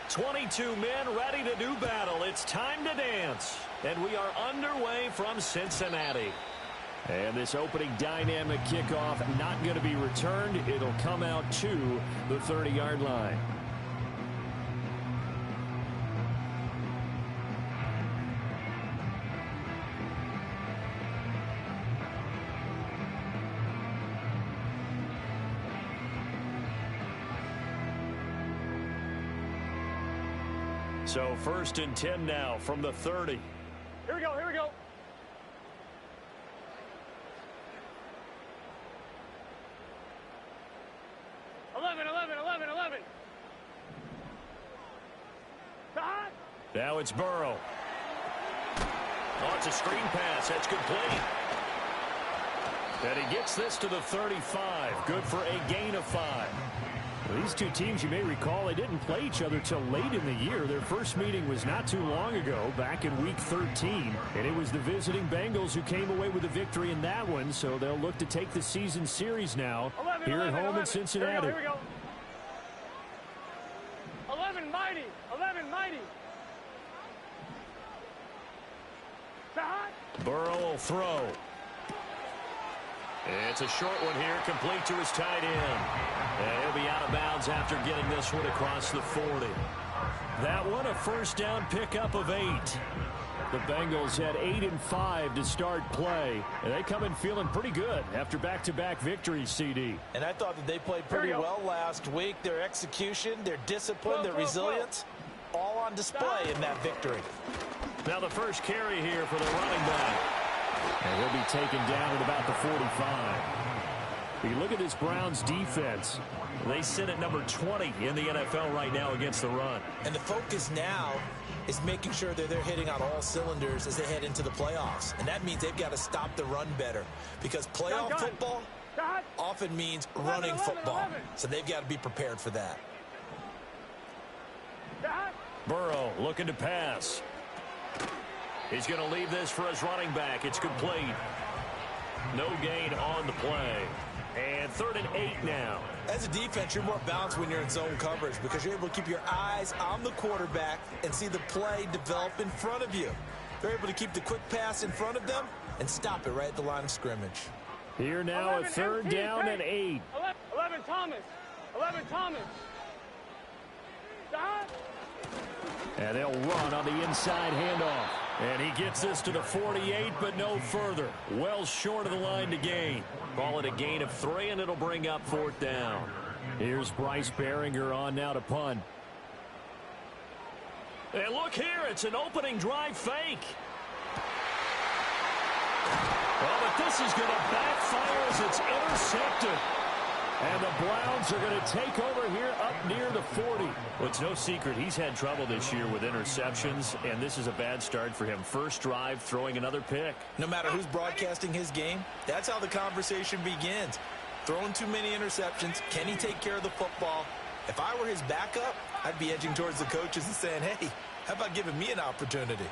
22 men ready to do battle. It's time to dance. And we are underway from Cincinnati. And this opening dynamic kickoff not going to be returned. It'll come out to the 30-yard line. So 1st and 10 now from the 30. Here we go, here we go. Eleven. Now it's Burrow. Oh, it's a screen pass. That's complete. And he gets this to the 35. Good for a gain of 5. Well, these two teams, you may recall, they didn't play each other till late in the year. Their first meeting was not too long ago, back in Week 13. And it was the visiting Bengals who came away with a victory in that one, so they'll look to take the season series now here at home in Cincinnati. Here we go. 11 mighty. Burrow will throw. It's a short one here, complete to his tight end. And he'll be out of bounds after getting this one across the 40. That one a first down pickup of 8. The Bengals had 8 and 5 to start play. And they come in feeling pretty good after back-to-back victories, CD. And I thought that they played pretty well last week. Their execution, their discipline, their resilience, all on display in that victory. Now the first carry here for the running back. And he'll be taken down at about the 45. You look at this Browns defense. They sit at number 20 in the NFL right now against the run. And the focus now is making sure that they're hitting on all cylinders as they head into the playoffs. And that means they've got to stop the run better. Because playoff football often means running football. So they've got to be prepared for that. Burrow looking to pass. He's going to leave this for his running back. It's complete. No gain on the play. And 3rd and 8 now. As a defense, you're more balanced when you're in zone coverage because you're able to keep your eyes on the quarterback and see the play develop in front of you. They're able to keep the quick pass in front of them and stop it right at the line of scrimmage. Here now, a 3rd down and 8. 11 Thomas. And they'll run on the inside handoff. And he gets this to the 48, but no further. Well short of the line to gain. Call it a gain of 3, and it'll bring up 4th down. Here's Bryce Behringer on now to punt. And look here, it's an opening drive fake. Well, but this is going to backfire as it's intercepted. And the Browns are going to take over here up near the 40. Well, it's no secret he's had trouble this year with interceptions, and this is a bad start for him. First drive, throwing another pick. No matter who's broadcasting his game, that's how the conversation begins. Throwing too many interceptions, can he take care of the football? If I were his backup, I'd be edging towards the coaches and saying, hey, how about giving me an opportunity?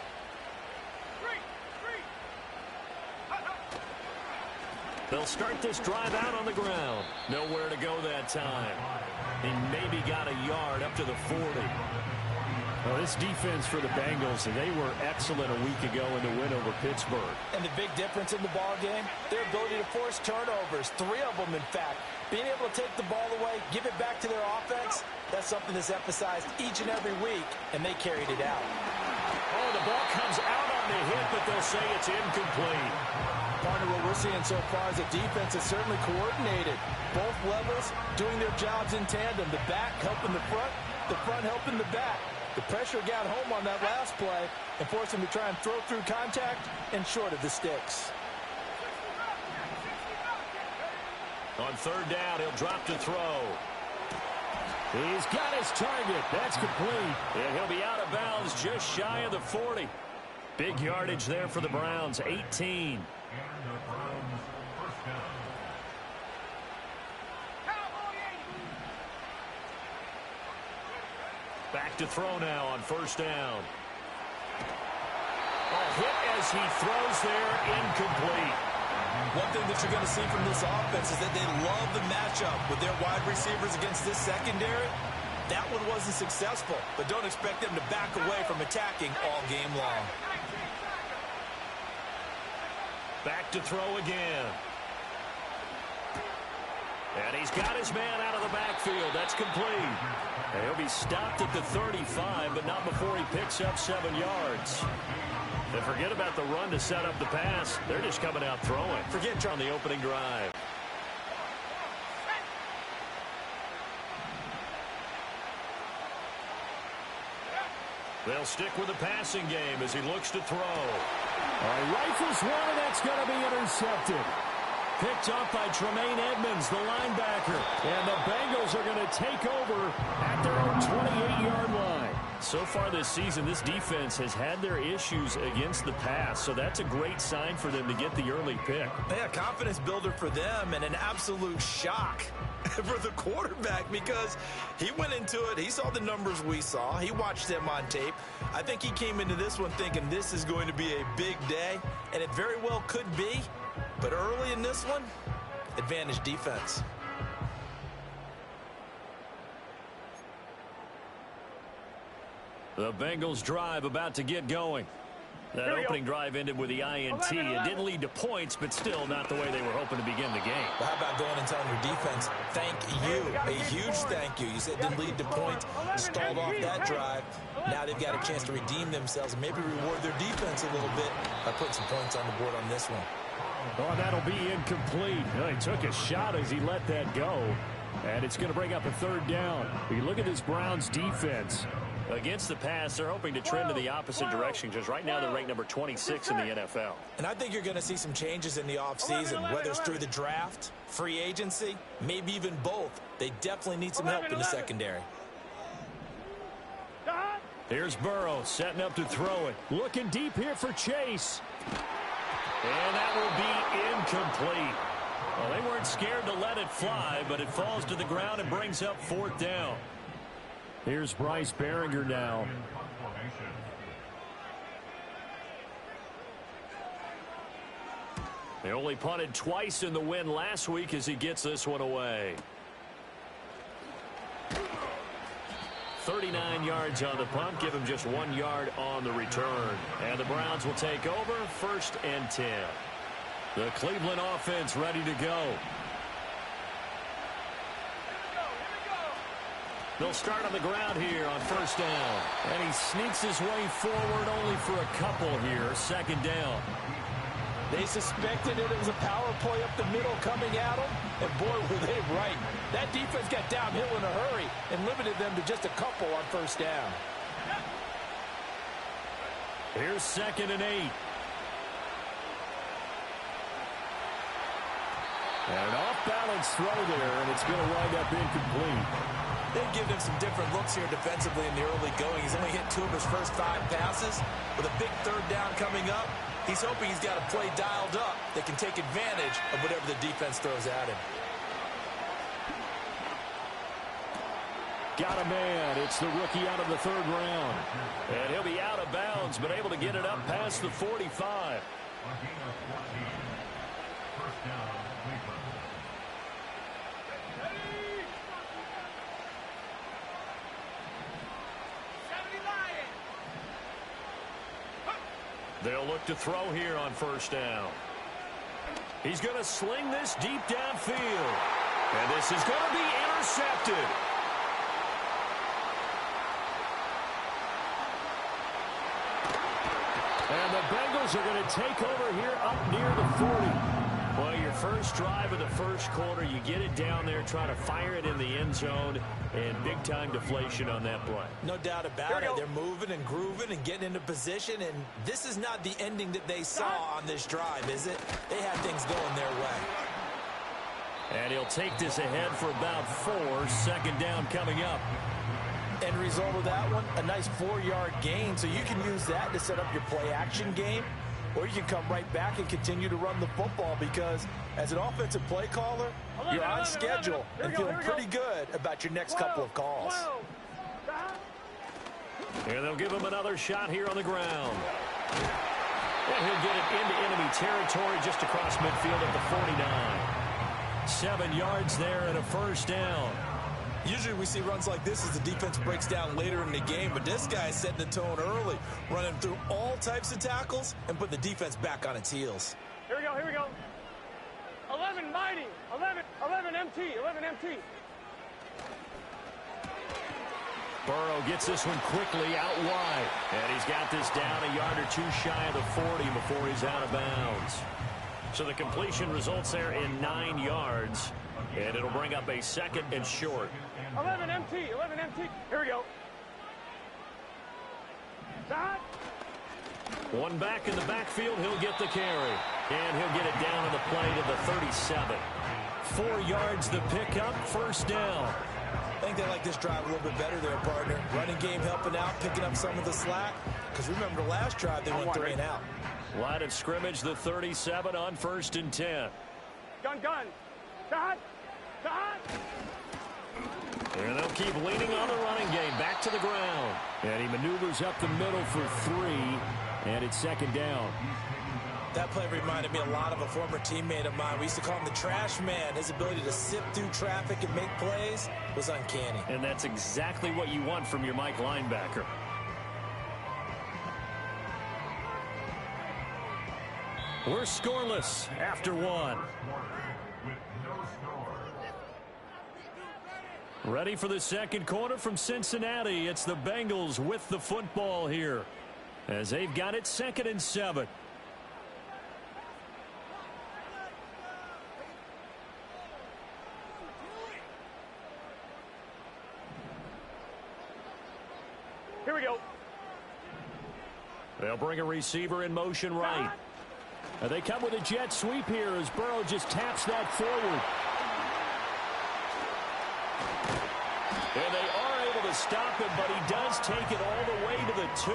They'll start this drive out on the ground. Nowhere to go that time. He maybe got a yard up to the 40. Well, this defense for the Bengals, they were excellent a week ago in the win over Pittsburgh. And the big difference in the ball game, their ability to force turnovers, 3 of them in fact. Being able to take the ball away, give it back to their offense, that's something that's emphasized each and every week, and they carried it out. Oh, the ball comes out on the hit, but they'll say it's incomplete. Partner, what we're seeing so far is the defense is certainly coordinated. Both levels doing their jobs in tandem. The back helping the front helping the back. The pressure got home on that last play and forced him to try and throw through contact and short of the sticks. On 3rd down, he'll drop to throw. He's got his target. That's complete. And he'll be out of bounds just shy of the 40. Big yardage there for the Browns, 18. Back to throw now on 1st down. A hit as he throws there, incomplete. One thing that you're going to see from this offense is that they love the matchup with their wide receivers against this secondary. That one wasn't successful, but don't expect them to back away from attacking all game long. Back to throw again. And he's got his man out of the backfield. That's complete. And he'll be stopped at the 35, but not before he picks up 7 yards. And forget about the run to set up the pass. They're just coming out throwing. Forget on the opening drive. They'll stick with the passing game as he looks to throw. All right, rifles one, and that's going to be intercepted. Picked up by Tremaine Edmonds, the linebacker. And the Bengals are going to take over at their own 28-yard line. So far this season, this defense has had their issues against the pass, so that's a great sign for them to get the early pick. Yeah, confidence builder for them and an absolute shock for the quarterback because he went into it. He saw the numbers we saw. He watched them on tape. I think he came into this one thinking this is going to be a big day, and it very well could be. But early in this one, advantage defense. The Bengals drive about to get going. That opening drive ended with the INT. It didn't lead to points, but still not the way they were hoping to begin the game. But how about going and telling your defense, thank you, a huge thank you. You said it didn't lead to points, stalled off that drive. Now they've got a chance to redeem themselves and maybe reward their defense a little bit by putting some points on the board on this one. Oh, that'll be incomplete. Well, he took a shot as he let that go. And it's going to bring up a third down. You look at this Browns defense. Against the pass, they're hoping to trend in the opposite direction because right now they're ranked number 26 in the NFL. And I think you're going to see some changes in the offseason, whether it's through the draft, free agency, maybe even both. They definitely need some help in the secondary. Here's Burrow setting up to throw it. Looking deep here for Chase. And that will be incomplete. Well, they weren't scared to let it fly, but it falls to the ground and brings up 4th down. Here's Bryce Behringer now. They only punted twice in the win last week as he gets this one away. 39 yards on the punt, give him just 1 yard on the return. And the Browns will take over, 1st and 10. The Cleveland offense ready to go. They'll start on the ground here on 1st down. And he sneaks his way forward only for a couple here, 2nd down. They suspected it was a power play up the middle coming at them, and boy, were they right. That defense got downhill in a hurry and limited them to just a couple on 1st down. Here's 2nd and 8. And an off-balance throw there, and it's going to wind up incomplete. They've given him some different looks here defensively in the early going. He's only hit 2 of his first 5 passes. With a big 3rd down coming up, he's hoping he's got a play dialed up that can take advantage of whatever the defense throws at him. Got a man. It's the rookie out of the 3rd round. And he'll be out of bounds, but able to get it up past the 45. They'll look to throw here on 1st down. He's going to sling this deep downfield. And this is going to be intercepted. And the Bengals are going to take over here up near the 40. Well, your first drive of the first quarter, you get it down there, try to fire it in the end zone, and big-time deflation on that play. No doubt about it. They're moving and grooving and getting into position, and this is not the ending that they saw on this drive, is it? They had things going their way. And he'll take this ahead for about 4, 2nd down coming up. End result of that one, a nice 4-yard gain, so you can use that to set up your play-action game, or you can come right back and continue to run the football because as an offensive play caller, you're on schedule and feeling pretty good about your next couple of calls. And they'll give him another shot here on the ground. And he'll get it into enemy territory just across midfield at the 49. 7 yards there and a 1st down. Usually we see runs like this as the defense breaks down later in the game, but this guy is setting the tone early, running through all types of tackles and put the defense back on its heels. Here we go, here we go. 11 mighty, 11 MT, 11 MT. Burrow gets this one quickly out wide, and he's got this down a yard or two shy of the 40 before he's out of bounds. So the completion results there in 9 yards, and it'll bring up a 2nd and short. 11 MT, 11 MT. Here we go. Shot. One back in the backfield, he'll get the carry. And he'll get it down to the play to the 37. 4 yards the pickup, first down. I think they like this drive a little bit better there, partner. Running game helping out, picking up some of the slack. Because remember the last drive, they went 3 and out. Line of scrimmage, the 37 on 1st and 10. Gun. Shot. Shot. And they'll keep leaning on the running game. Back to the ground. And he maneuvers up the middle for 3. And it's 2nd down. That play reminded me a lot of a former teammate of mine. We used to call him the trash man. His ability to sift through traffic and make plays was uncanny. And that's exactly what you want from your Mike linebacker. We're scoreless after 1. Ready for the 2nd quarter from Cincinnati. It's the Bengals with the football here, as they've got it 2nd and 7. Here we go. They'll bring a receiver in motion right. And they come with a jet sweep here as Burrow just taps that forward. And they are able to stop him, but he does take it all the way to the 2.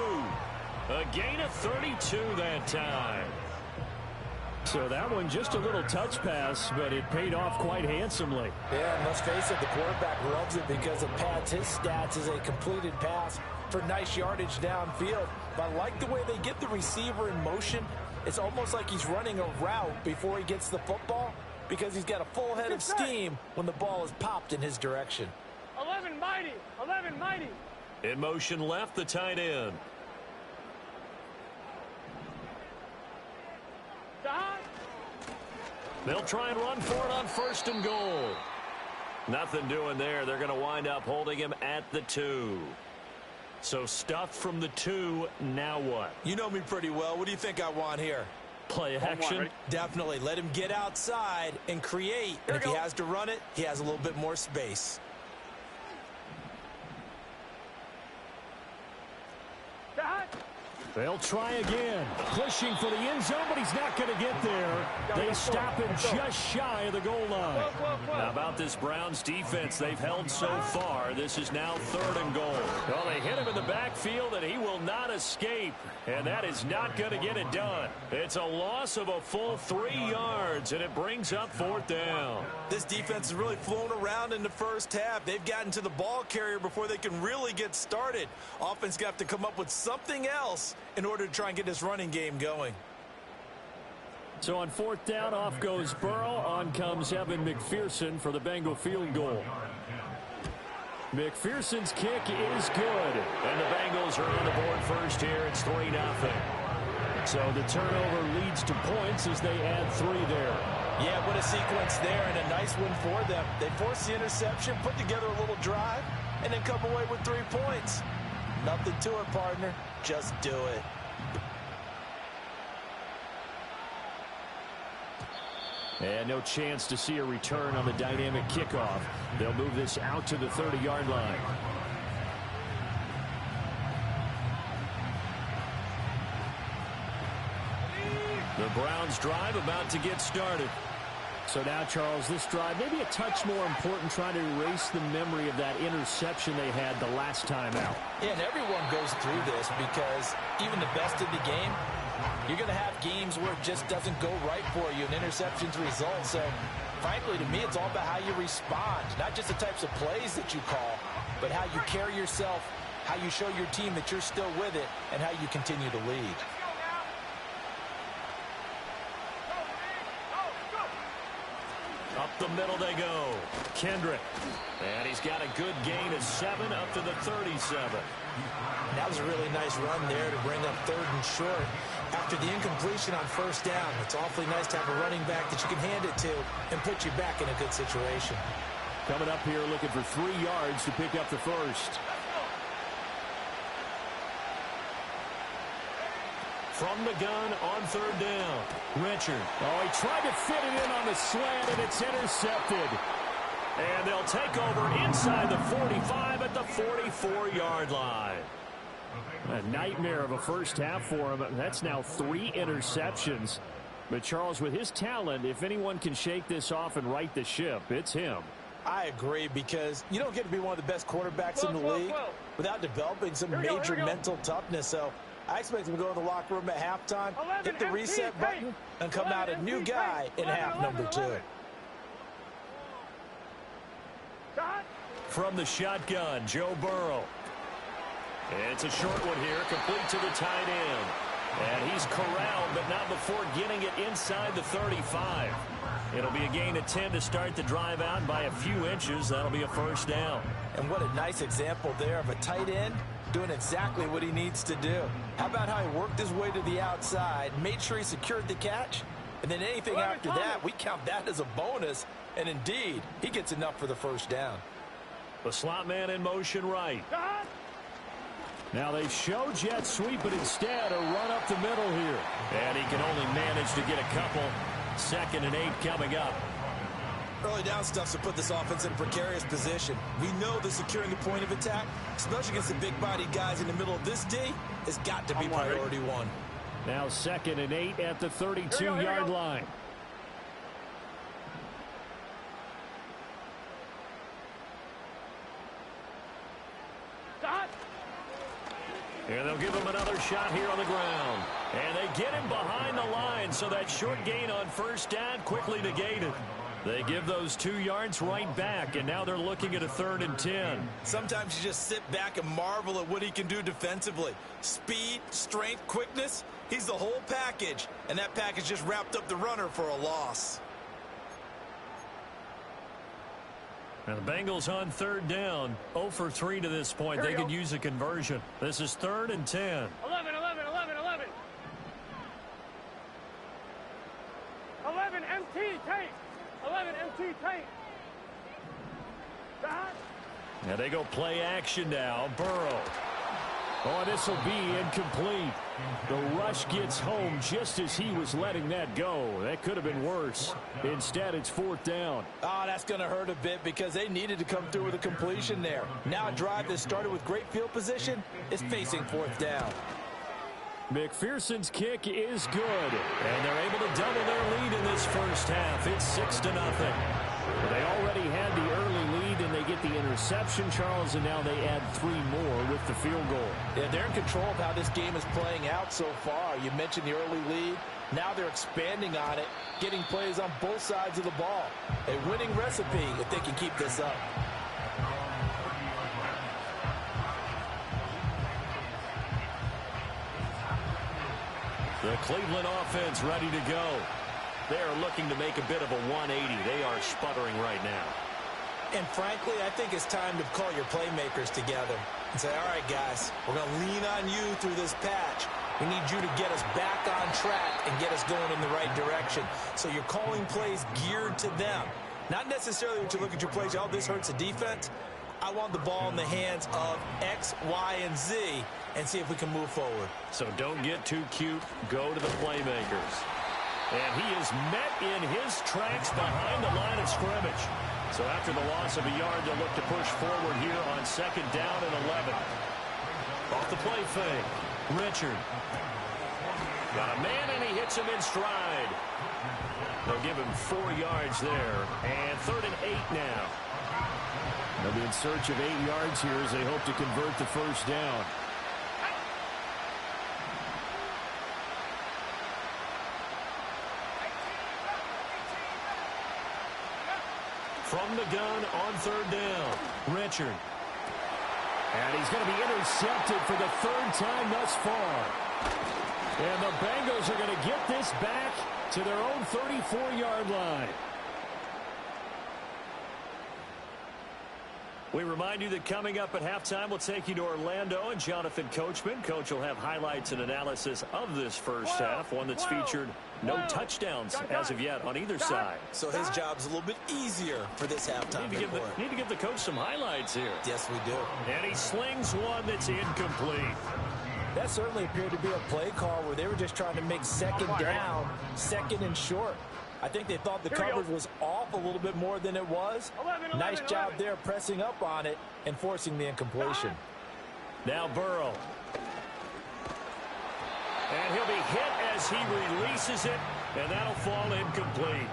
A gain of 32 that time. So that one just a little touch pass, but it paid off quite handsomely. Yeah, and let's face it, the quarterback loves it because it pads his stats as a completed pass for nice yardage downfield. But I like the way they get the receiver in motion. It's almost like he's running a route before he gets the football because he's got a full head of steam when the ball is popped in his direction. 11 mighty, 11 mighty. In motion left, the tight end. Shot. They'll try and run for it on 1st and goal. Nothing doing there. They're going to wind up holding him at the 2. So stuffed from the 2, now what? You know me pretty well. What do you think I want here? Play action? Definitely. Let him get outside and create. And if he has to run it, he has a little bit more space. Shot. They'll try again. Pushing for the end zone, but he's not going to get there. They stop him just shy of the goal line. How about this Browns defense? They've held so far. This is now 3rd and goal. Well, they hit him in the backfield, and he will not escape. And that is not going to get it done. It's a loss of a full 3 yards, and it brings up 4th down. This defense has really flown around in the first half. They've gotten to the ball carrier before they can really get started. Offense got to come up with something else in order to try and get this running game going. So on 4th down, off goes Burrow. On comes Evan McPherson for the Bengal field goal. McPherson's kick is good. And the Bengals are on the board first here. It's 3-0. So the turnover leads to points as they add 3 there. Yeah, what a sequence there, and a nice one for them. They force the interception, put together a little drive, and then come away with 3 points. Nothing to it, partner. Just do it. And no chance to see a return on the dynamic kickoff. They'll move this out to the 30-yard line. The Browns drive about to get started. So now, Charles, this drive maybe a touch more important, trying to erase the memory of that interception they had the last time out. Yeah, and everyone goes through this because even the best in the game, you're going to have games where it just doesn't go right for you and interceptions result. So, frankly, to me, it's all about how you respond, not just the types of plays that you call, but how you carry yourself, how you show your team that you're still with it, and how you continue to lead. Up the middle they go. Kendrick. And he's got a good gain of 7 up to the 37. That was a really nice run there to bring up 3rd and short. After the incompletion on 1st down, it's awfully nice to have a running back that you can hand it to and put you back in a good situation. Coming up here looking for 3 yards to pick up the first. From the gun on 3rd down. Richard. Oh, he tried to fit it in on the slant, and it's intercepted. And they'll take over inside the 45 at the 44-yard line. A nightmare of a first half for him. That's now 3 interceptions. But, Charles, with his talent, if anyone can shake this off and right the ship, it's him. I agree, because you don't get to be one of the best quarterbacks in the league without developing some major mental toughness. So I expect him to go to the locker room at halftime, hit the reset button, and come out a new guy in half number 2. From the shotgun, Joe Burrow. It's a short one here, complete to the tight end. And he's corralled, but not before getting it inside the 35. It'll be a gain of 10 to start the drive out by a few inches. That'll be a first down. And what a nice example there of a tight end doing exactly what he needs to do. How about how he worked his way to the outside, made sure he secured the catch, and then anything after that, we count that as a bonus. And indeed, he gets enough for the first down. The slot man in motion right. Now they show jet sweep, but instead a run up the middle here. And he can only manage to get a couple. 2nd and 8 coming up. Early down stuff to put this offense in a precarious position. We know that securing the point of attack, especially against the big-bodied guys in the middle of this D, has got to be priority 1. Now 2nd and 8 at the 32-yard line. And they'll give him another shot here on the ground. And they get him behind the line, so that short gain on 1st down quickly negated. They give those 2 yards right back, and now they're looking at a 3rd and 10. Sometimes you just sit back and marvel at what he can do defensively. Speed, strength, quickness, he's the whole package. And that package just wrapped up the runner for a loss. And the Bengals on 3rd down, 0 for 3 to this point. They could use a conversion. This is 3rd and 10. 11, 11, 11, 11. 11 MT tape. 11 MT tape. And they go play action now. Burrow. Oh, this will be incomplete. The rush gets home just as he was letting that go. That could have been worse. Instead, it's 4th down. Oh, that's going to hurt a bit because they needed to come through with a completion there. Now a drive that started with great field position is facing 4th down. McPherson's kick is good. And they're able to double their lead in this first half. It's 6-0. They already had the early lead, and they get the interception, Charles, and now they add 3 more with the field goal. Yeah, they're in control of how this game is playing out so far. You mentioned the early lead. Now they're expanding on it, getting plays on both sides of the ball. A winning recipe if they can keep this up. The Cleveland offense ready to go. They are looking to make a bit of a 180. They are sputtering right now. And frankly, I think it's time to call your playmakers together and say, all right, guys, we're going to lean on you through this patch. We need you to get us back on track and get us going in the right direction. So you're calling plays geared to them. Not necessarily when you look at your plays, oh, this hurts the defense. I want the ball in the hands of X, Y, and Z and see if we can move forward. So don't get too cute. Go to the playmakers. And he is met in his tracks behind the line of scrimmage. So after the loss of a yard, they'll look to push forward here on 2nd down and 11. Off the play fake. Richard. Got a man, and he hits him in stride. They'll give him 4 yards there. And 3rd and 8 now. They'll be in search of 8 yards here as they hope to convert the first down. From the gun on 3rd down, Richard. And he's going to be intercepted for the 3rd time thus far. And the Bengals are going to get this back to their own 34-yard line. We remind you that coming up at halftime, we'll take you to Orlando and Jonathan Coachman. Coach will have highlights and analysis of this first half, one that's featured no touchdowns as of yet on either side. So his job's a little bit easier for this halftime. Need to give the coach some highlights here. Yes, we do. And he slings one that's incomplete. That certainly appeared to be a play call where they were just trying to make second down, second and short. I think they thought the coverage was off a little bit more than it was. Nice job there pressing up on it and forcing the incompletion. Now Burrow. And he'll be hit as he releases it, and that'll fall incomplete.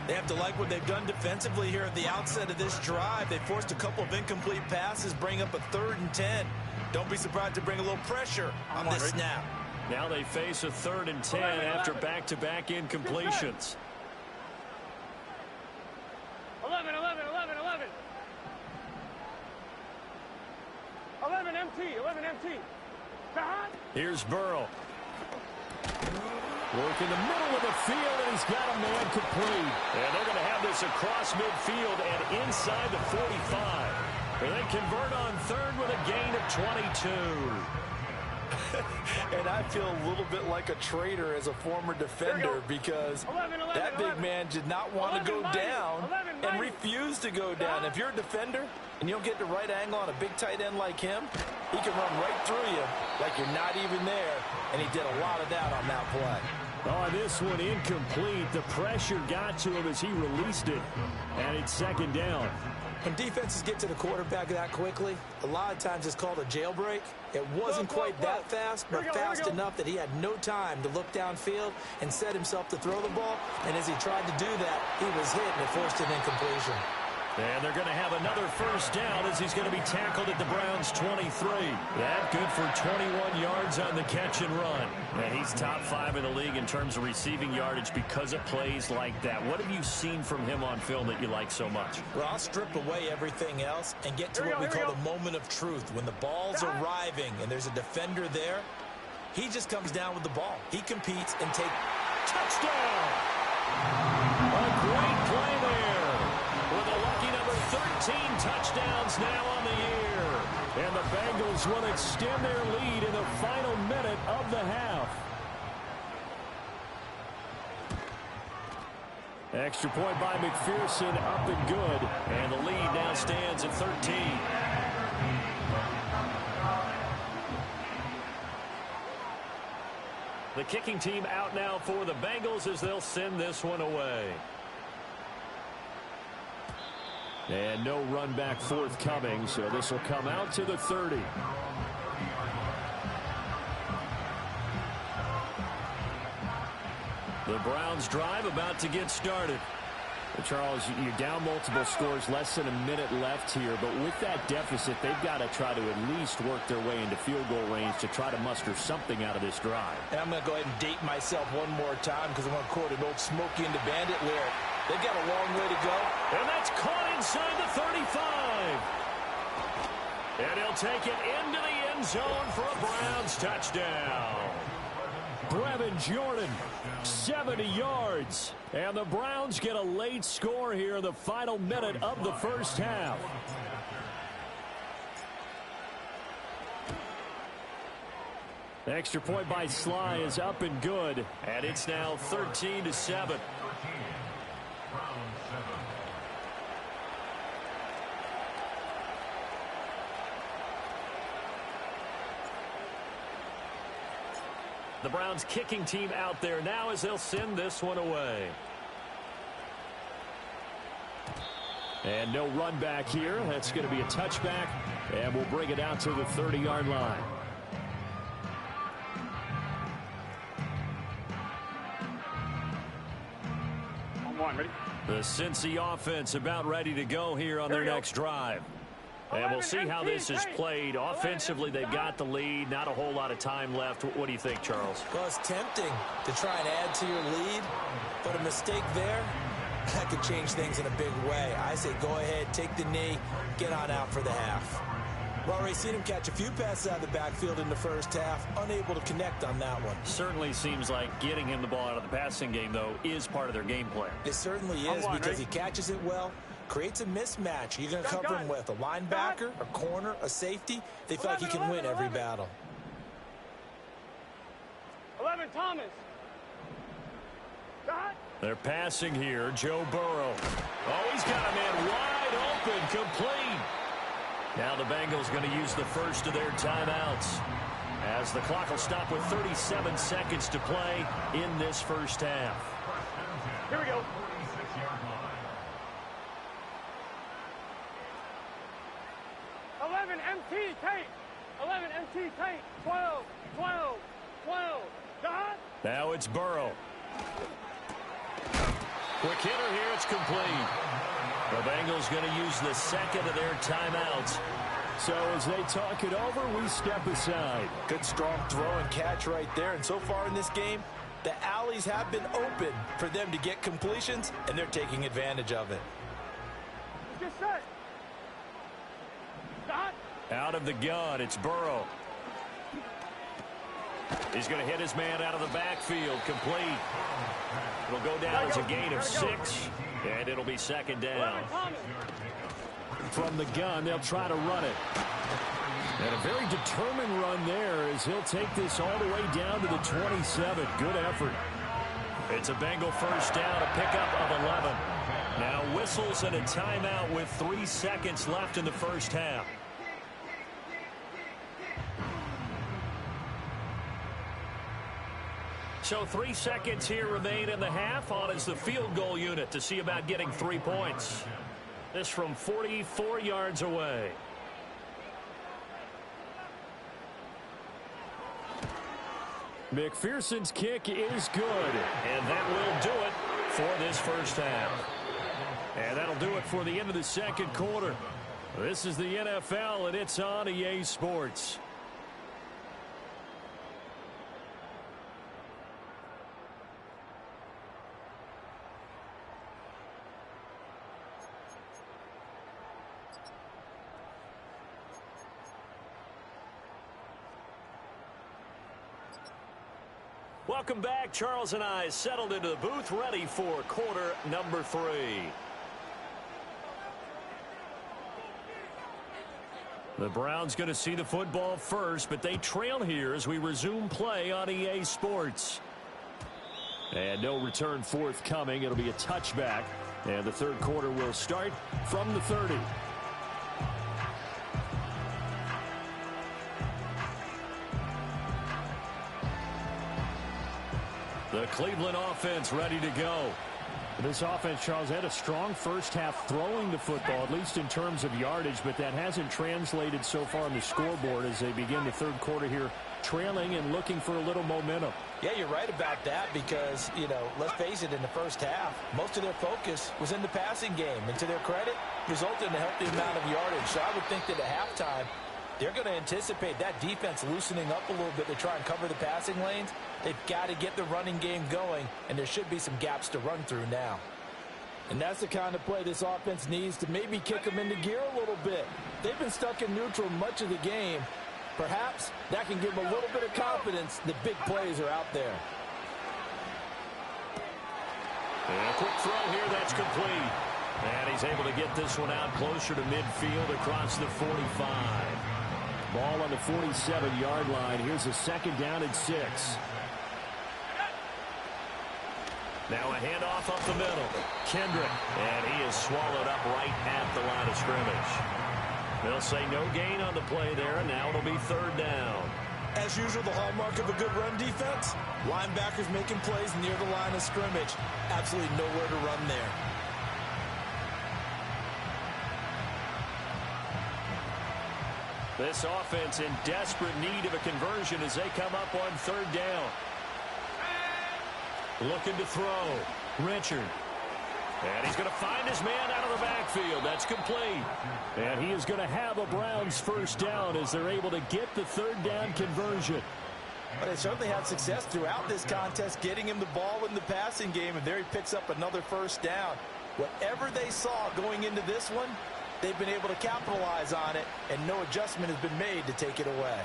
They have to like what they've done defensively here at the outset of this drive. They forced a couple of incomplete passes, bring up a 3rd and 10. Don't be surprised to bring a little pressure on this snap. Now they face a 3rd and 10 after back-to-back incompletions. 11 MT. Here's Burrow. Work in the middle of the field, and he's got a man complete. And they're going to have this across midfield and inside the 45. And they convert on 3rd with a gain of 22. And I feel a little bit like a traitor as a former defender because that big man did not want to go down and refused to go down. If you're a defender and you don't get the right angle on a big tight end like him, he can run right through you like you're not even there, and he did a lot of that on that play. Oh, this one incomplete. The pressure got to him as he released it, and it's 2nd down. When defenses get to the quarterback that quickly, a lot of times it's called a jailbreak. It wasn't quite that fast, but fast enough that he had no time to look downfield and set himself to throw the ball. And as he tried to do that, he was hit and it forced an incompletion. And they're going to have another 1st down as he's going to be tackled at the Browns' 23. That good for 21 yards on the catch and run. And he's top 5 in the league in terms of receiving yardage because of plays like that. What have you seen from him on film that you like so much? Well, I'll strip away everything else and get to what we call the moment of truth. When the ball's arriving and there's a defender there, he just comes down with the ball. He competes and takes touchdown. A great play there. With a lucky number 13 touchdowns now on the year. And the Bengals will extend their lead in the final minute of the half. Extra point by McPherson, up and good. And the lead now stands at 13. The kicking team out now for the Bengals as they'll send this one away. And no run back forthcoming, so this will come out to the 30. The Browns drive about to get started. Charles, you're down multiple scores, less than a minute left here, but with that deficit, they've got to try to at least work their way into field goal range to try to muster something out of this drive. And I'm going to go ahead and date myself one more time because I'm going to quote an old Smokey and the Bandit lyric. They've got a long way to go. And that's caught inside the 35. And he'll take it into the end zone for a Browns touchdown. Brevin Jordan, 70 yards. And the Browns get a late score here in the final minute of the first half. Extra point by Sly is up and good. And it's now 13-7. The Browns kicking team out there now as they'll send this one away. And no run back here. That's going to be a touchback. And we'll bring it out to the 30-yard line. Ready? The Cincy offense about ready to go here on their next drive. And we'll see how this is played. Offensively, they've got the lead. Not a whole lot of time left. What do you think, Charles? Well, it's tempting to try and add to your lead, but a mistake there, that could change things in a big way. I say go ahead, take the knee, get on out for the half. We've already seen him catch a few passes out of the backfield in the first half, unable to connect on that one. Certainly seems like getting him the ball out of the passing game, though, is part of their game plan. It certainly is because he catches it well, Creates a mismatch. You're going to cover him with a linebacker, a corner, a safety. They feel like he can win every battle. 11, Thomas. Dot. They're passing here. Joe Burrow. Oh, he's got a man wide open, complete. Now the Bengals going to use the first of their timeouts, as the clock will stop with 37 seconds to play in this first half. Here we go. 11 MT tape. 11 MT tape. 12, 12, 12. Dot. Now it's Burrow. Quick hitter here. It's complete. The Bengals going to use the second of their timeouts. So as they talk it over, we step aside. Good strong throw and catch right there. And so far in this game, the alleys have been open for them to get completions, and they're taking advantage of it. Just set. Dot. Out of the gun, it's Burrow. He's going to hit his man out of the backfield, complete. It'll go down as a gain of 6, and it'll be second down. From the gun, they'll try to run it. And a very determined run there as he'll take this all the way down to the 27. Good effort. It's a Bengal first down, a pickup of 11. Now whistles and a timeout with 3 seconds left in the first half. So 3 seconds here remain in the half. On is the field goal unit to see about getting 3 points. This from 44 yards away. McPherson's kick is good. And that will do it for this first half. And that'll do it for the end of the second quarter. This is the NFL, and it's on EA Sports. Welcome back. Charles and I settled into the booth, ready for quarter number 3. The Browns going to see the football first, but they trail here as we resume play on EA Sports. And no return forthcoming. It'll be a touchback. And the third quarter will start from the 30. The Cleveland offense ready to go. This offense, Charles, had a strong first half throwing the football, at least in terms of yardage, but that hasn't translated so far on the scoreboard as they begin the third quarter here, trailing and looking for a little momentum. Yeah, you're right about that because, you know, let's face it, in the first half, most of their focus was in the passing game. And to their credit, resulted in a healthy amount of yardage. So I would think that at halftime, they're going to anticipate that defense loosening up a little bit to try and cover the passing lanes. They've got to get the running game going, and there should be some gaps to run through now. And that's the kind of play this offense needs to maybe kick them into gear a little bit. They've been stuck in neutral much of the game. Perhaps that can give them a little bit of confidence that big plays are out there. And a quick throw here, that's complete. And he's able to get this one out closer to midfield across the 45. Ball on the 47-yard line. Here's a second down and 6. Now a handoff up the middle. Kendrick. And he is swallowed up right at the line of scrimmage. They'll say no gain on the play there, and now it'll be third down. As usual, the hallmark of a good run defense, linebackers making plays near the line of scrimmage. Absolutely nowhere to run there. This offense in desperate need of a conversion as they come up on third down. Looking to throw. Richard. And he's going to find his man out of the backfield. That's complete. And he is going to have a Browns first down as they're able to get the third down conversion. But they certainly had success throughout this contest, getting him the ball in the passing game, and there he picks up another first down. Whatever they saw going into this one, they've been able to capitalize on it, and no adjustment has been made to take it away.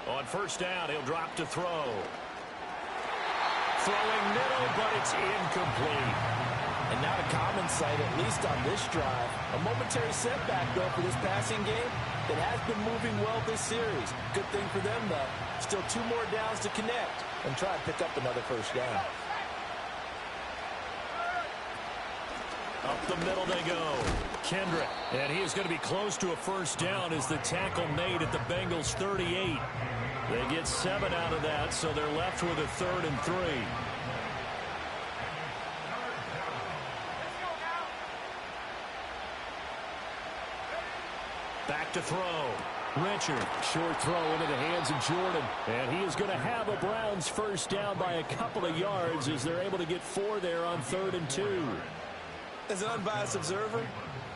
On first down, he'll drop to throw. Throwing middle, but it's incomplete. And not a common sight, at least on this drive. A momentary setback, though, for this passing game that has been moving well this series. Good thing for them, though. Still 2 more downs to connect and try to pick up another first down. Up the middle they go. Kendrick. And he is going to be close to a first down as the tackle made at the Bengals 38. They get 7 out of that, so they're left with a 3rd and 3. Back to throw. Richard. Short throw into the hands of Jordan. And he is going to have a Browns first down by a couple of yards as they're able to get 4 there on 3rd and 2. As an unbiased observer,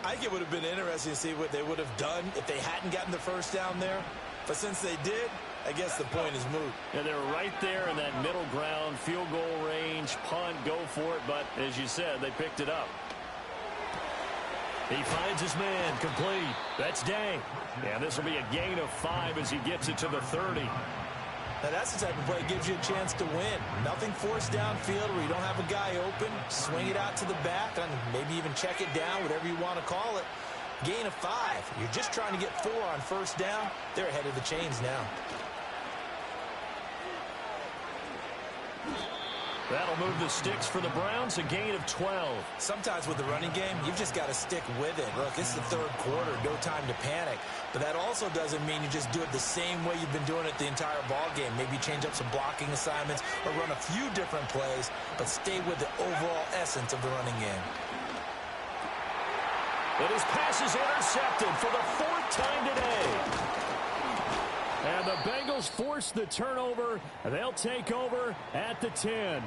I think it would have been interesting to see what they would have done if they hadn't gotten the first down there. But since they did, I guess the point is moot. And they're right there in that middle ground, field goal range, punt, go for it. But as you said, they picked it up. He finds his man, complete. That's Day. And this will be a gain of 5 as he gets it to the 30. Now that's the type of play that gives you a chance to win. Nothing forced downfield where you don't have a guy open. Swing it out to the back and maybe even check it down, whatever you want to call it. Gain of 5. You're just trying to get 4 on first down. They're ahead of the chains now. That'll move the sticks for the Browns, a gain of 12. Sometimes with the running game, you've just got to stick with it. Look, it's the 3rd quarter, no time to panic. But that also doesn't mean you just do it the same way you've been doing it the entire ball game. Maybe change up some blocking assignments or run a few different plays, but stay with the overall essence of the running game. And his pass is intercepted for the 4th time today. And the Bengals force the turnover. They'll take over at the 10.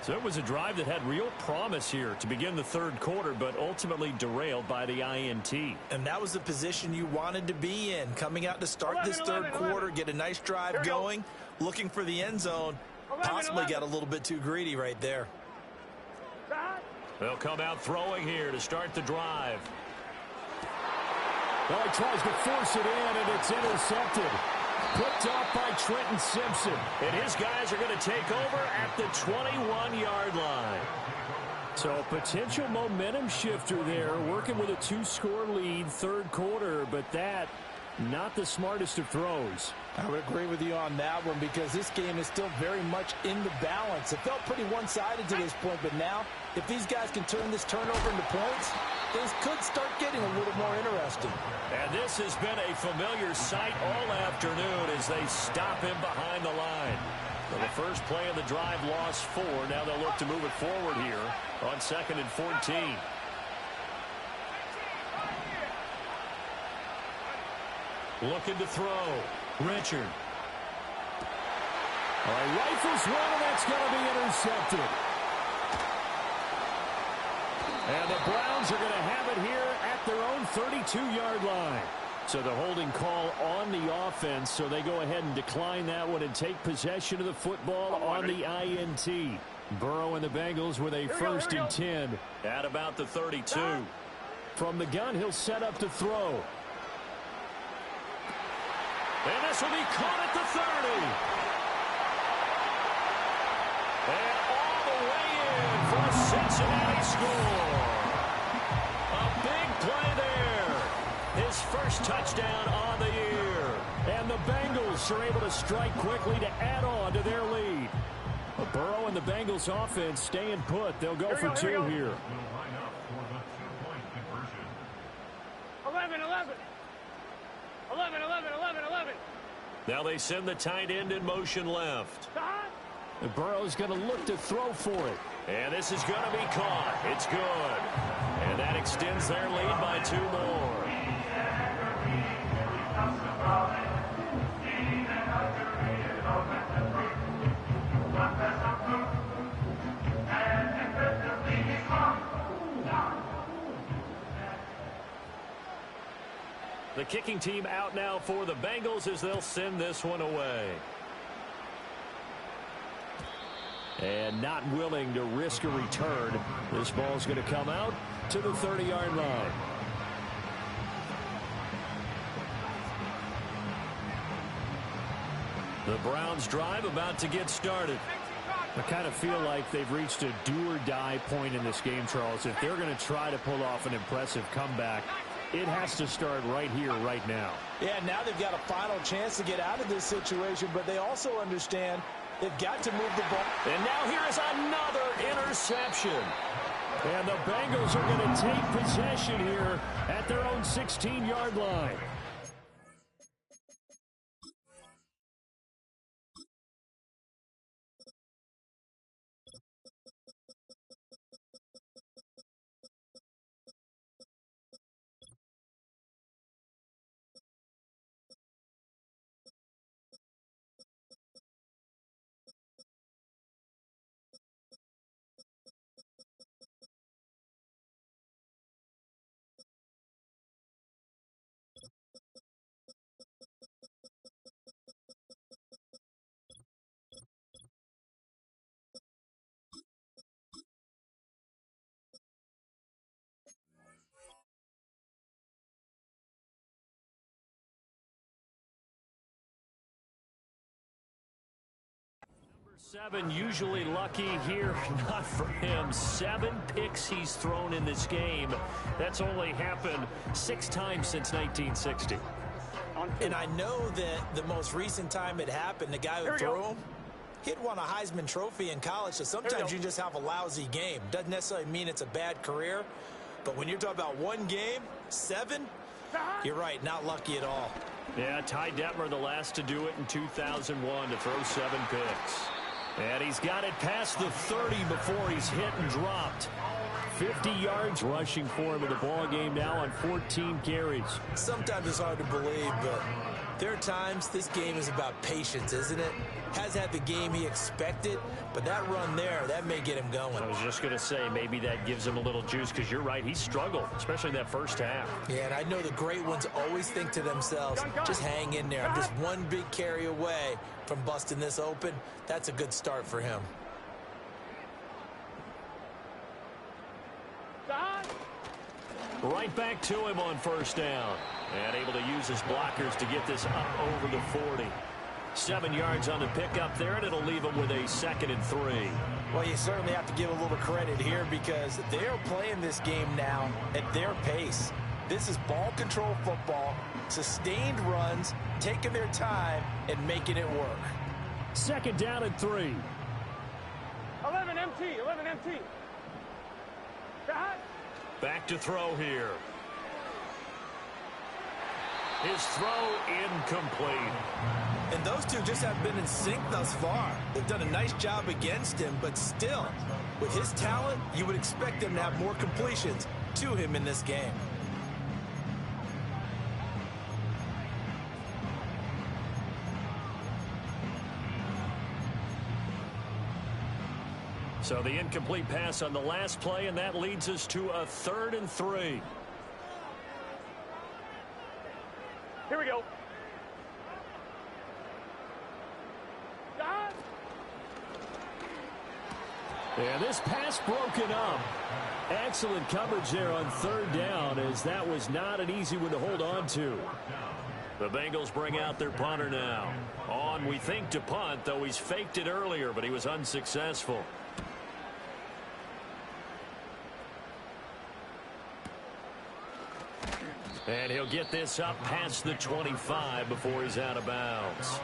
So it was a drive that had real promise here to begin the 3rd quarter, but ultimately derailed by the INT. And that was the position you wanted to be in. Coming out to start this 3rd quarter, get a nice drive going, looking for the end zone. Possibly got a little bit too greedy right there. They'll come out throwing here to start the drive. Well, he tries to force it in, and it's intercepted. Picked off by Trenton Simpson. And his guys are going to take over at the 21-yard line. So a potential momentum shifter there, working with a 2-score lead, 3rd quarter, but that, not the smartest of throws. I would agree with you on that one because this game is still very much in the balance. It felt pretty one-sided to this point, but now, if these guys can turn this turnover into points, things could start getting a little more interesting. And this has been a familiar sight all afternoon as they stop him behind the line. Well, the first play of the drive lost 4. Now they'll look to move it forward here on 2nd and 14. Looking to throw. Richard. All right, rifles one, and that's going to be intercepted. And the Browns are going to have it here at their own 32-yard line. So the holding call on the offense, so they go ahead and decline that one and take possession of the football on the INT. Burrow and the Bengals with a 1st and 10 at about the 32. From the gun, he'll set up to throw. And this will be caught at the 30. And all the way in for a Cincinnati score. A big play there. His first touchdown on the year. And the Bengals are able to strike quickly to add on to their lead. Burrow and the Bengals offense staying put. They'll go for 2 here. 11, 11. 11, 11, 11, 11. Now they send the tight end in motion left. And Burrow's going to look to throw for it. And this is going to be caught. It's good. And that extends their lead by 2 more. The kicking team out now for the Bengals as they'll send this one away. And not willing to risk a return. This ball's going to come out to the 30-yard line. The Browns drive about to get started. I kind of feel like they've reached a do-or-die point in this game, Charles. If they're going to try to pull off an impressive comeback, it has to start right here, right now. Yeah, now they've got a final chance to get out of this situation, but they also understand they've got to move the ball. And now here is another interception. And the Bengals are going to take possession here at their own 16-yard line. Seven, usually lucky here, not for him. 7 picks he's thrown in this game. That's only happened 6 times since 1960. And I know that the most recent time it happened, the guy who threw him, he'd won a Heisman Trophy in college, so sometimes you just have a lousy game. Doesn't necessarily mean it's a bad career, but when you're talking about one game, 7, you're right, not lucky at all. Yeah, Ty Detmer, the last to do it in 2001, to throw 7 picks. And he's got it past the 30 before he's hit and dropped. 50 yards rushing for him in the ball game now on 14 carries. Sometimes it's hard to believe, but there are times this game is about patience, isn't it? Has had the game he expected, but that run there, that may get him going. I was just going to say, maybe that gives him a little juice, because you're right, he struggled, especially in that first half. Yeah, and I know the great ones always think to themselves, just hang in there. I'm just one big carry away from busting this open. That's a good start for him. Right back to him on first down. And able to use his blockers to get this up over the 40. 7 yards on the pickup there, and it'll leave him with a 2nd and 3. Well, you certainly have to give a little credit here because they're playing this game now at their pace. This is ball control football, sustained runs, taking their time, and making it work. 2nd down and 3. 11 MT, 11 MT. Back to throw here. His throw incomplete. And those two just have been in sync thus far. They've done a nice job against him, but still, with his talent, you would expect him to have more completions to him in this game. So the incomplete pass on the last play, and that leads us to a 3rd and 3. Here we go. And this pass broken up. Excellent coverage there on 3rd down, as that was not an easy one to hold on to. The Bengals bring out their punter now. On, we think, to punt, though he's faked it earlier, but he was unsuccessful. And he'll get this up past the 25 before he's out of bounds.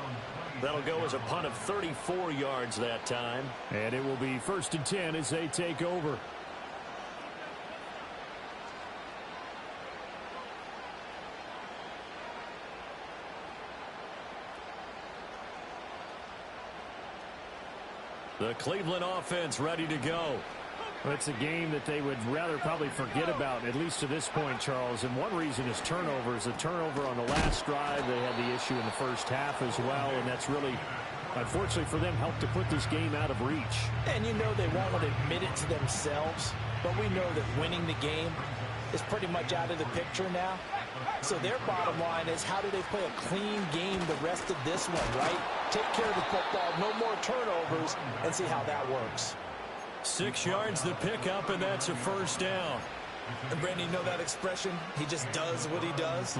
That'll go as a punt of 34 yards that time. And it will be 1st and 10 as they take over. The Cleveland offense ready to go. Well, it's a game that they would rather probably forget about, at least to this point, Charles. And one reason is turnovers. The turnover on the last drive, they had the issue in the first half as well, and that's really, unfortunately for them, helped to put this game out of reach. And you know they won't admit it to themselves, but we know that winning the game is pretty much out of the picture now. So their bottom line is, how do they play a clean game the rest of this one, right? Take care of the football, no more turnovers, and see how that works. 6 yards the pickup, and that's a 1st down. And Brandon, you know that expression, he just does what he does?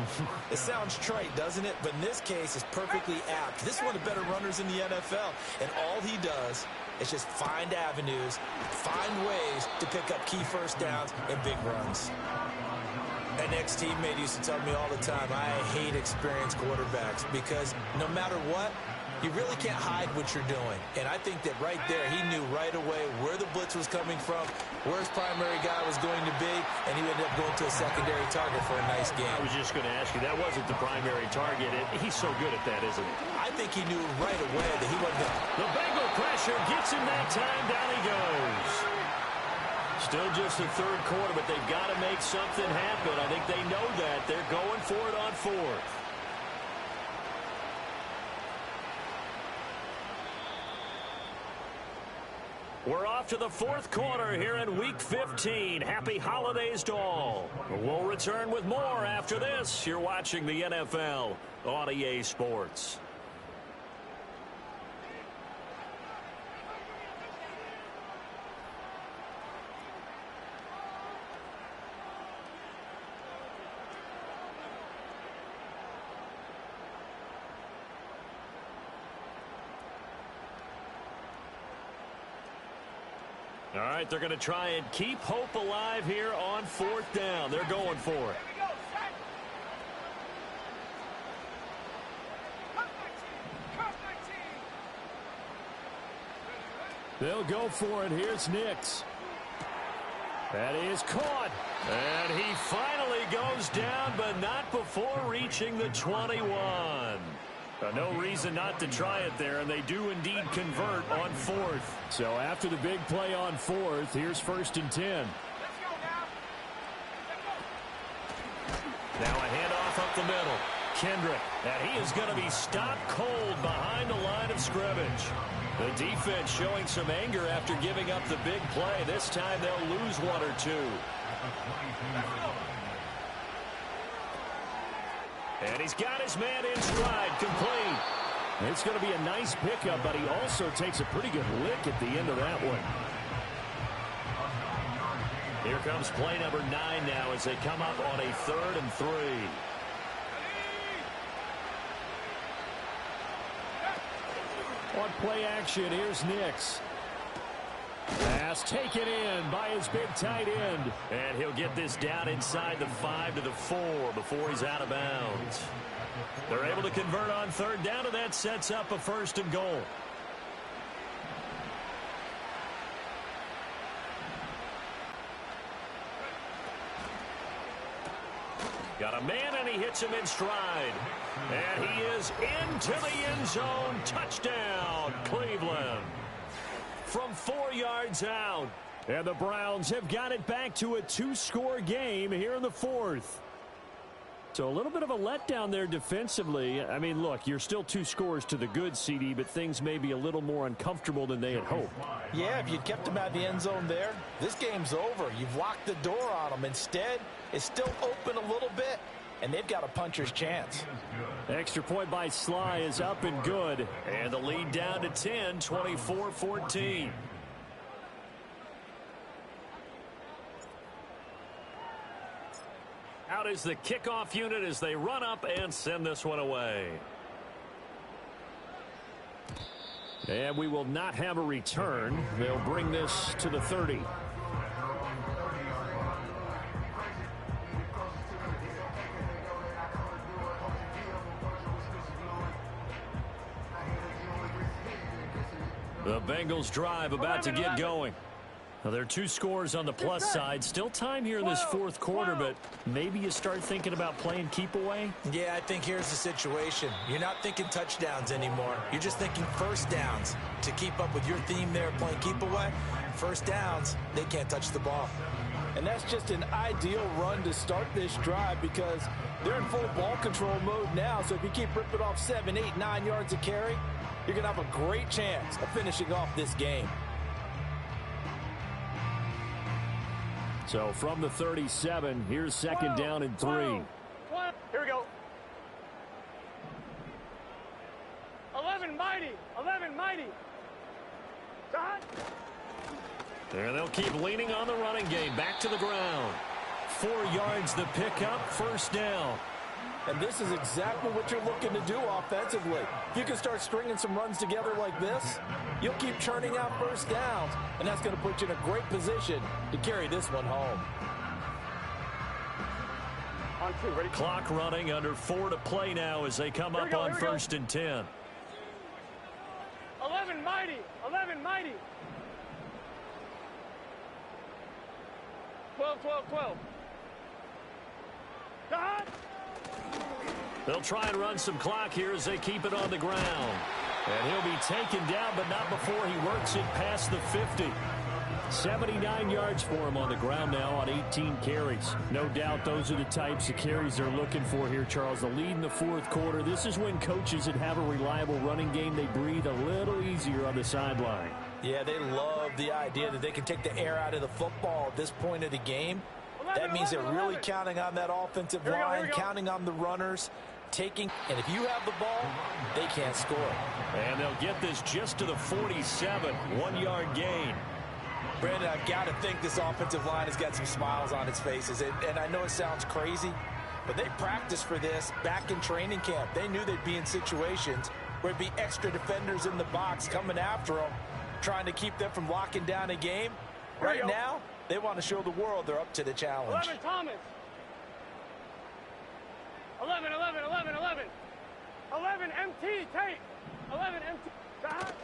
It sounds trite, doesn't it? But in this case, it's perfectly apt. This is one of the better runners in the NFL. And all he does is just find avenues, find ways to pick up key first downs and big runs. An ex-teammate used to tell me all the time, I hate experienced quarterbacks because no matter what, you really can't hide what you're doing. And I think that right there, he knew right away where the blitz was coming from, where his primary guy was going to be, and he ended up going to a secondary target for a nice game. I was just going to ask you, that wasn't the primary target. He's so good at that, isn't he? I think he knew right away that he wasn't going to. The Bengal pressure gets him that time. Down he goes. Still just the third quarter, but they've got to make something happen. I think they know that. They're going for it on fourth. We're off to the fourth quarter here in Week 15. Happy holidays to all. We'll return with more after this. You're watching the NFL on EA Sports. All right, they're going to try and keep hope alive here on fourth down. They're going for it. They'll go for it. Here's Nix. That is caught. And he finally goes down, but not before reaching the 21. No reason not to try it there, and they do indeed convert on fourth. So after the big play on fourth, here's 1st and 10. Now a handoff up the middle. Kendrick, and he is going to be stopped cold behind the line of scrimmage. The defense showing some anger after giving up the big play. This time they'll lose one or two. And he's got his man in stride, complete. It's going to be a nice pickup, but he also takes a pretty good lick at the end of that one. Here comes play number 9 now as they come up on a 3rd and 3. On play action, here's Nix. Pass taken in by his big tight end. And he'll get this down inside the 5 to the 4 before he's out of bounds. They're able to convert on 3rd down, and that sets up a 1st and goal. Got a man, and he hits him in stride. And he is into the end zone. Touchdown, Cleveland. From 4 yards out. And the Browns have got it back to a 2-score game here in the 4th. So a little bit of a letdown there defensively. I mean, look, you're still 2 scores to the good, CD, but things may be a little more uncomfortable than they had hoped. Yeah, if you'd kept them out of the end zone there, this game's over. You've locked the door on them. Instead, it's still open a little bit, and they've got a puncher's chance. Extra point by Sly is up and good. And the lead down to 10, 24-14. Out is the kickoff unit as they run up and send this one away. And we will not have a return. They'll bring this to the 30. The Bengals drive about to get going. Now, there are 2 scores on the plus side. Still time here in this 4th quarter, but maybe you start thinking about playing keep away? Yeah, I think here's the situation. You're not thinking touchdowns anymore. You're just thinking first downs. To keep up with your theme there, playing keep away, first downs, they can't touch the ball. And that's just an ideal run to start this drive because they're in full ball control mode now. So if you keep ripping off 7, 8, 9 yards of carry, you're going to have a great chance of finishing off this game. So from the 37, here's 2nd down and 3. Here we go. 11 mighty. 11 mighty. And they'll keep leaning on the running game. Back to the ground. 4 yards the pickup, first down. And this is exactly what you're looking to do offensively. If you can start stringing some runs together like this, you'll keep churning out first downs, and that's going to put you in a great position to carry this one home. On 2, ready? Clock running, under 4 to play now as they come up on 1st and 10. 11 mighty. 11 mighty. 12, 12, 12. Dot. They'll try and run some clock here as they keep it on the ground. And he'll be taken down, but not before he works it past the 50. 79 yards for him on the ground now on 18 carries. No doubt those are the types of carries they're looking for here, Charles. The lead in the 4th quarter. This is when coaches that have a reliable running game, they breathe a little easier on the sideline. Yeah, they love the idea that they can take the air out of the football at this point of the game. That means they're really counting on that offensive line, counting on the runners, and if you have the ball, they can't score. And they'll get this just to the 47, 1-yard gain. Brandon, I've got to think this offensive line has got some smiles on its faces. And I know it sounds crazy, but they practiced for this back in training camp. They knew they'd be in situations where there'd be extra defenders in the box coming after them, trying to keep them from locking down a game. Right now, they want to show the world they're up to the challenge. 11 Thomas. 11, 11, 11, 11. 11 MT, Tate. 11 MT. Dot.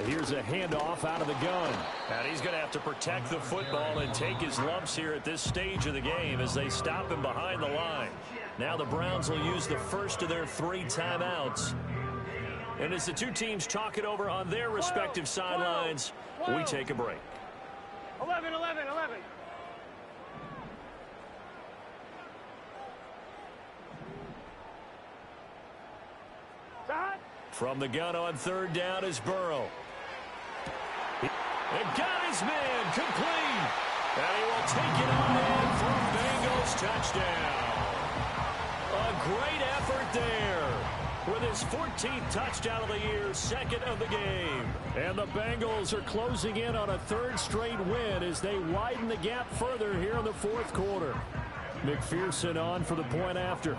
Here's a handoff out of the gun. And he's going to have to protect the football and take his lumps here at this stage of the game as they stop him behind the line. Now the Browns will use the first of their 3 timeouts. And as the two teams talk it over on their respective sidelines, we take a break. 11, 11, 11. Dot. From the gun on 3rd down is Burrow. And got his man complete. And he will take it on in for a Bengals touchdown. A great effort there with his 14th touchdown of the year, 2nd of the game. And the Bengals are closing in on a 3rd straight win as they widen the gap further here in the 4th quarter. McPherson on for the point after.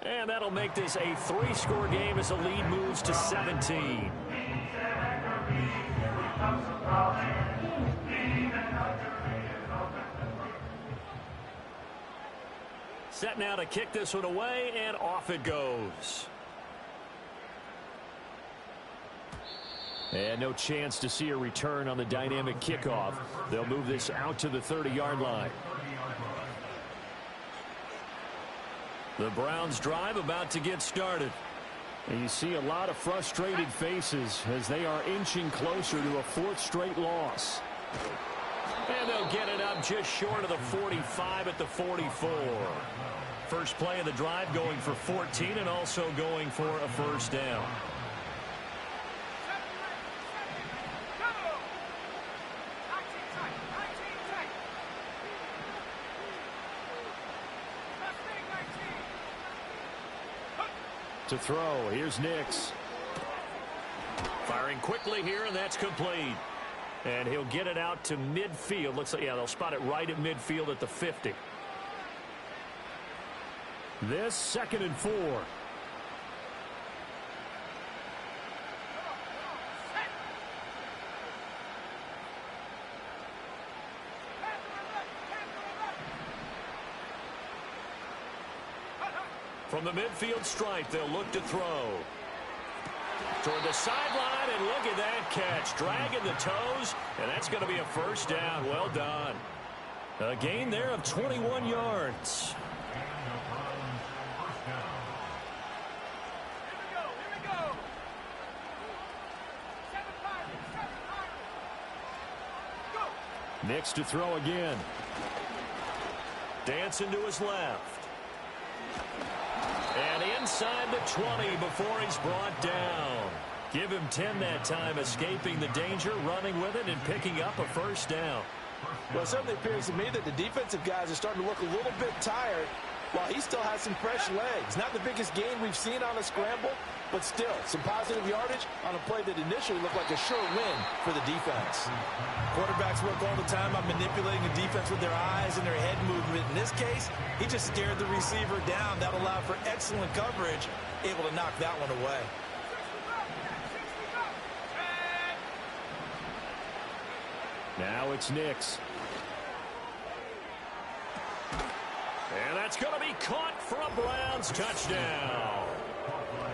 And that'll make this a 3-score game as the lead moves to 17. Set now to kick this one away, and off it goes. And no chance to see a return on the dynamic kickoff. They'll move this out to the 30-yard line. The Browns drive about to get started. And you see a lot of frustrated faces as they are inching closer to a 4th straight loss. And they'll get it up just short of the 45 at the 44. First play of the drive going for 14 and also going for a first down. To throw, here's Nix. Firing quickly here, and that's complete. And he'll get it out to midfield. Looks like, yeah, they'll spot it right at midfield at the 50. This 2nd and 4. From the midfield stripe, they'll look to throw. Toward the sideline, and look at that catch. Dragging the toes, and that's going to be a first down. Well done. A gain there of 21 yards. Nix to throw again. Dancing to his left. And inside the 20 before he's brought down. Give him 10 that time, escaping the danger, running with it, and picking up a first down. Well, it certainly appears to me that the defensive guys are starting to look a little bit tired. Well, he still has some fresh legs. Not the biggest gain we've seen on a scramble, but still some positive yardage on a play that initially looked like a sure win for the defense. Quarterbacks work all the time on manipulating the defense with their eyes and their head movement. In this case, he just stared the receiver down. That allowed for excellent coverage, able to knock that one away. Now it's Nix. And that's going to be caught for a Browns touchdown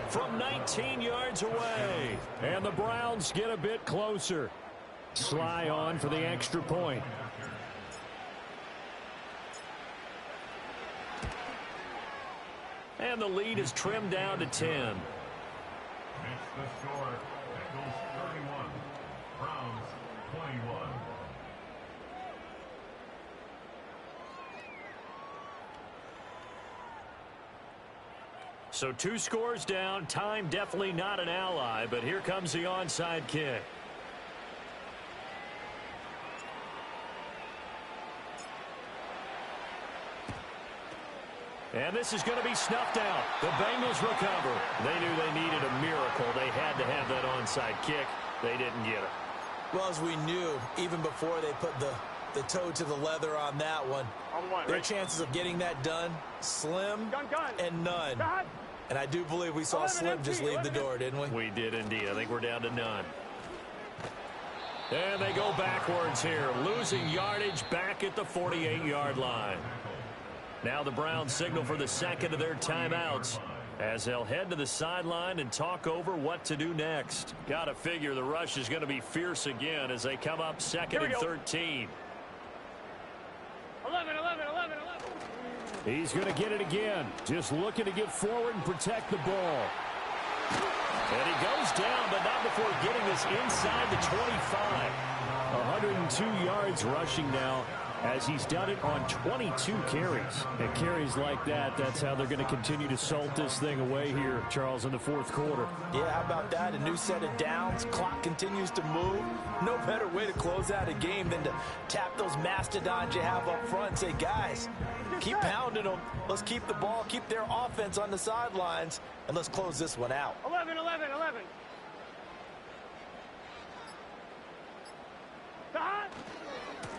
from 19 yards away. And the Browns get a bit closer. Sly on for the extra point. And the lead is trimmed down to 10. It's the score. Eagles 31. Browns 21. So 2 scores down. Time definitely not an ally, but here comes the onside kick. And this is going to be snuffed out. The Bengals recover. They knew they needed a miracle. They had to have that onside kick. They didn't get it. Well, as we knew, even before they put the toe to the leather on that one, their chances of getting that done, slim and none. And I do believe we saw Slim just leave the door, didn't we? We did indeed. I think we're down to none. And they go backwards here, losing yardage back at the 48-yard line. Now the Browns signal for the second of their timeouts as they'll head to the sideline and talk over what to do next. Got to figure the rush is going to be fierce again as they come up second and 13. 11. He's going to get it again. Just looking to get forward and protect the ball. And he goes down, but not before getting this inside the 25. 102 yards rushing now as he's done it on 22 carries. And carries like that, that's how they're going to continue to salt this thing away here, Charles, in the fourth quarter. Yeah, how about that? A new set of downs. Clock continues to move. No better way to close out a game than to tap those mastodons you have up front and say, guys, keep pounding them. Let's keep the ball, keep their offense on the sidelines, and let's close this one out. 11.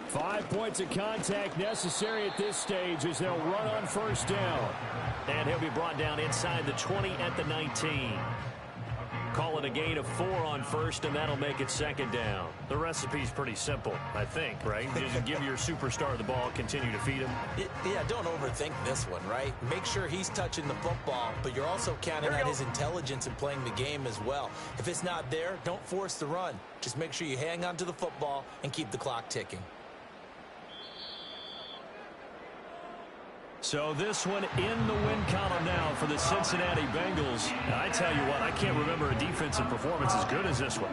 5 points of contact necessary at this stage as they'll run on first down. And he'll be brought down inside the 20 at the 19. Call it a gain of 4 on first, and that'll make it second down. The recipe's pretty simple, I think, right? Just give your superstar the ball, continue to feed him. Yeah, don't overthink this one, right? Make sure he's touching the football, but you're also counting on his intelligence in playing the game as well. If it's not there, don't force the run. Just make sure you hang on to the football and keep the clock ticking. So this one in the win column now for the Cincinnati Bengals. I tell you what, I can't remember a defensive performance as good as this one.